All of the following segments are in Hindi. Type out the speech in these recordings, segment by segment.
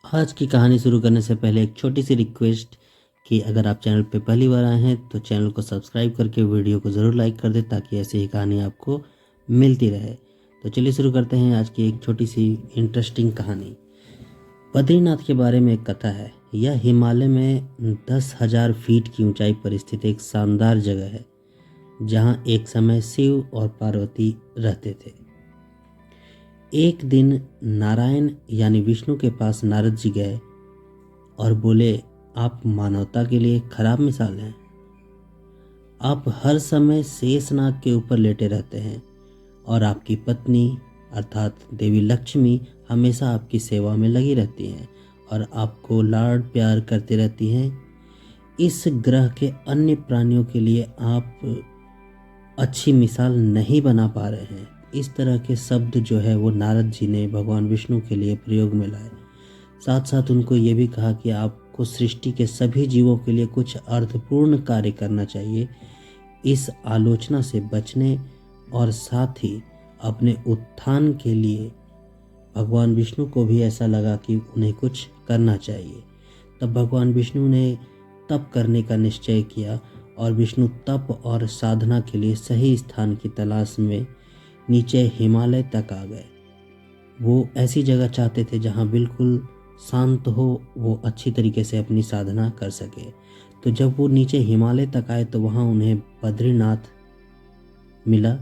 आज की कहानी शुरू करने से पहले एक छोटी सी रिक्वेस्ट कि अगर आप चैनल पे पहली बार आए हैं तो चैनल को सब्सक्राइब करके वीडियो को ज़रूर लाइक कर दें ताकि ऐसी ही कहानी आपको मिलती रहे। तो चलिए शुरू करते हैं आज की एक छोटी सी इंटरेस्टिंग कहानी। बद्रीनाथ के बारे में एक कथा है। यह हिमालय में 10,000 फीट की ऊंचाई पर स्थित एक शानदार जगह है जहां एक समय शिव और पार्वती रहते थे। एक दिन नारायण यानी विष्णु के पास नारद जी गए और बोले, आप मानवता के लिए खराब मिसाल हैं। आप हर समय शेषनाग के ऊपर लेटे रहते हैं और आपकी पत्नी अर्थात देवी लक्ष्मी हमेशा आपकी सेवा में लगी रहती हैं और आपको लाड प्यार करती रहती हैं। इस ग्रह के अन्य प्राणियों के लिए आप अच्छी मिसाल नहीं बना पा रहे हैं। इस तरह के शब्द जो है वो नारद जी ने भगवान विष्णु के लिए प्रयोग में लाए। साथ साथ उनको ये भी कहा कि आपको सृष्टि के सभी जीवों के लिए कुछ अर्थपूर्ण कार्य करना चाहिए। इस आलोचना से बचने और साथ ही अपने उत्थान के लिए भगवान विष्णु को भी ऐसा लगा कि उन्हें कुछ करना चाहिए। तब भगवान विष्णु ने तप करने का निश्चय किया और विष्णु तप और साधना के लिए सही स्थान की तलाश में नीचे हिमालय तक आ गए। वो ऐसी जगह चाहते थे जहाँ बिल्कुल शांत हो, वो अच्छी तरीके से अपनी साधना कर सके। तो जब वो नीचे हिमालय तक आए तो वहाँ उन्हें बद्रीनाथ मिला।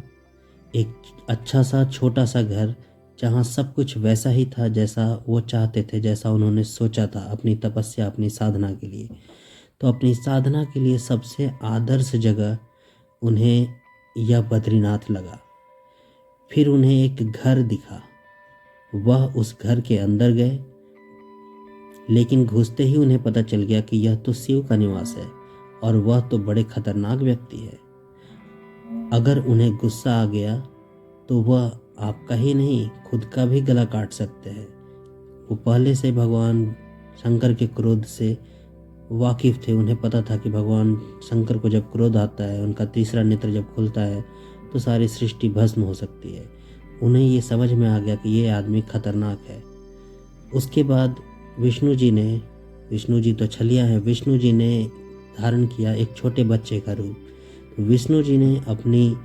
एक अच्छा सा छोटा सा घर जहाँ सब कुछ वैसा ही था जैसा वो चाहते थे, जैसा उन्होंने सोचा था अपनी तपस्या अपनी साधना के लिए। तो अपनी साधना के लिए सबसे आदर्श जगह उन्हें यह बद्रीनाथ लगा। फिर उन्हें एक घर दिखा। वह उस घर के अंदर गए, लेकिन घुसते ही उन्हें पता चल गया कि यह तो शिव का निवास है और वह तो बड़े खतरनाक व्यक्ति है। अगर उन्हें गुस्सा आ गया तो वह आपका ही नहीं खुद का भी गला काट सकते हैं। वो पहले से भगवान शंकर के क्रोध से वाकिफ थे। उन्हें पता था कि भगवान शंकर को जब क्रोध आता है, उनका तीसरा नेत्र जब खुलता है तो सारी सृष्टि भस्म हो सकती है। उन्हें ये समझ में आ गया कि ये आदमी खतरनाक है। उसके बाद विष्णु जी तो छलिया है, विष्णु जी ने धारण किया एक छोटे बच्चे का रूप। विष्णु जी ने अपनी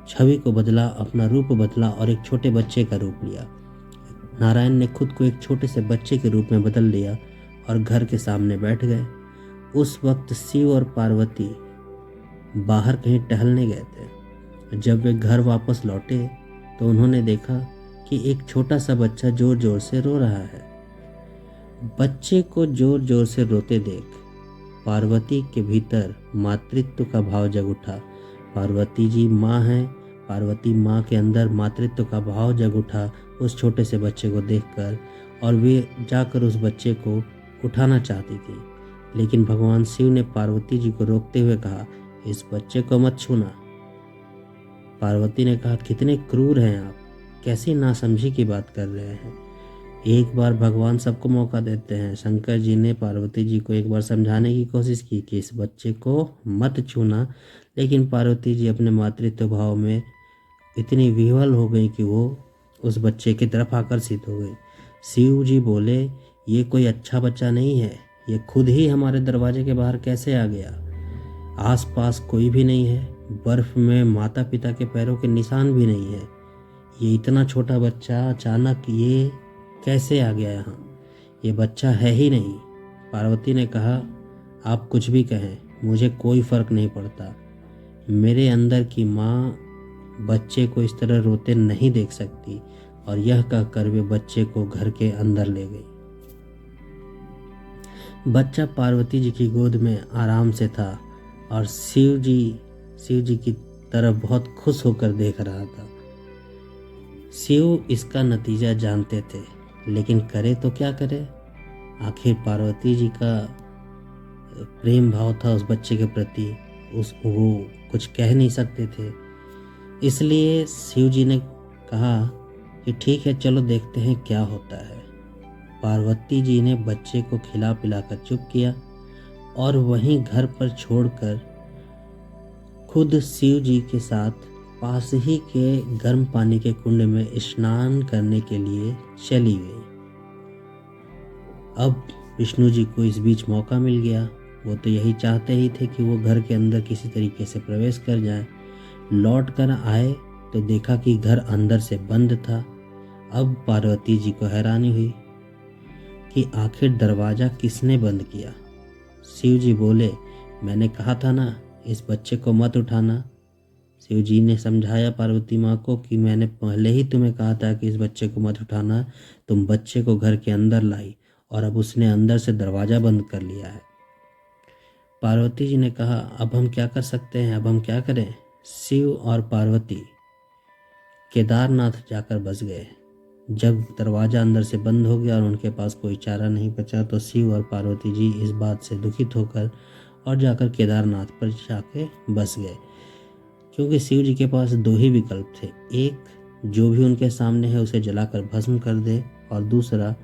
छवि को बदला, अपना रूप बदला और एक छोटे बच्चे का रूप लिया। नारायण ने खुद को एक छोटे से बच्चे के रूप में बदल लिया और घर के सामने बैठ गए। उस वक्त शिव और पार्वती बाहर कहीं टहलने गए थे। जब वे घर वापस लौटे तो उन्होंने देखा कि एक छोटा सा बच्चा जोर जोर से रो रहा है। बच्चे को जोर जोर से रोते देख पार्वती के भीतर मातृत्व का भाव जग उठा। पार्वती जी माँ हैं, पार्वती माँ के अंदर मातृत्व का भाव जग उठा उस छोटे से बच्चे को देखकर, और वे जाकर उस बच्चे को उठाना चाहती थी। लेकिन भगवान शिव ने पार्वती जी को रोकते हुए कहा, इस बच्चे को मत छूना। पार्वती ने कहा, कितने क्रूर हैं आप, कैसी नासमझी की बात कर रहे हैं। एक बार भगवान सबको मौका देते हैं। शंकर जी ने पार्वती जी को एक बार समझाने की कोशिश की कि इस बच्चे को मत छूना, लेकिन पार्वती जी अपने मातृत्व भाव में इतनी विह्वल हो गई कि वो उस बच्चे की तरफ आकर्षित हो गई। शिव जी बोले, ये कोई अच्छा बच्चा नहीं है, ये खुद ही हमारे दरवाजे के बाहर कैसे आ गया। आसपास कोई भी नहीं है, बर्फ में माता पिता के पैरों के निशान भी नहीं है। ये इतना छोटा बच्चा अचानक ये कैसे आ गया यहाँ, ये बच्चा है ही नहीं। पार्वती ने कहा, आप कुछ भी कहें, मुझे कोई फर्क नहीं पड़ता। मेरे अंदर की माँ बच्चे को इस तरह रोते नहीं देख सकती। और यह कहकर वे बच्चे को घर के अंदर ले गई। बच्चा पार्वती जी की गोद में आराम से था और शिव जी की तरफ बहुत खुश होकर देख रहा था। शिव इसका नतीजा जानते थे, लेकिन करे तो क्या करे। आखिर पार्वती जी का प्रेम भाव था उस बच्चे के प्रति, वो कुछ कह नहीं सकते थे। इसलिए शिव जी ने कहा कि ठीक है, चलो देखते हैं क्या होता है। पार्वती जी ने बच्चे को खिला पिलाकर चुप किया और वहीं घर पर छोड़कर खुद शिव जी के साथ पास ही के गर्म पानी के कुंड में स्नान करने के लिए चली गई। अब विष्णु जी को इस बीच मौका मिल गया। वो तो यही चाहते ही थे कि वो घर के अंदर किसी तरीके से प्रवेश कर जाए। लौट कर आए तो देखा कि घर अंदर से बंद था। अब पार्वती जी को हैरानी हुई कि आखिर दरवाज़ा किसने बंद किया। शिव जी बोले, मैंने कहा था ना, इस बच्चे को मत उठाना। शिव जी ने समझाया पार्वती माँ को कि मैंने पहले ही तुम्हें कहा था कि इस बच्चे को मत उठाना। तुम बच्चे को घर के अंदर लाई और अब उसने अंदर से दरवाज़ा बंद कर लिया है। पार्वती जी ने कहा, अब हम क्या कर सकते हैं, अब हम क्या करें। शिव और पार्वती केदारनाथ जाकर बस गए। जब दरवाज़ा अंदर से बंद हो गया और उनके पास कोई चारा नहीं बचा तो शिव और पार्वती जी इस बात से दुखित होकर और जाकर केदारनाथ पर जाके बस गए। क्योंकि शिव जी के पास दो ही विकल्प थे, एक जो भी उनके सामने है उसे जलाकर भस्म कर दे और दूसरा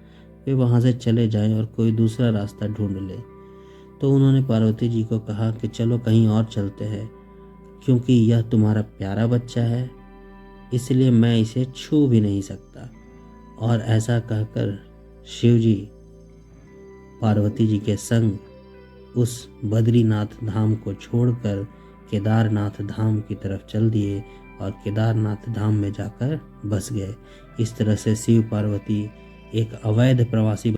वे वहाँ से चले जाएं और कोई दूसरा रास्ता ढूंढ ले। तो उन्होंने पार्वती जी को कहा कि चलो कहीं और चलते हैं, क्योंकि यह तुम्हारा प्यारा बच्चा है, इसलिए मैं इसे छू भी नहीं सकता। और ऐसा कहकर शिव जी पार्वती जी के संग उस बद्रीनाथ धाम को छोड़कर केदारनाथ धाम की तरफ चल दिए और केदारनाथ धाम में जाकर बस गए। इस तरह से शिव पार्वती एक अवैध प्रवासी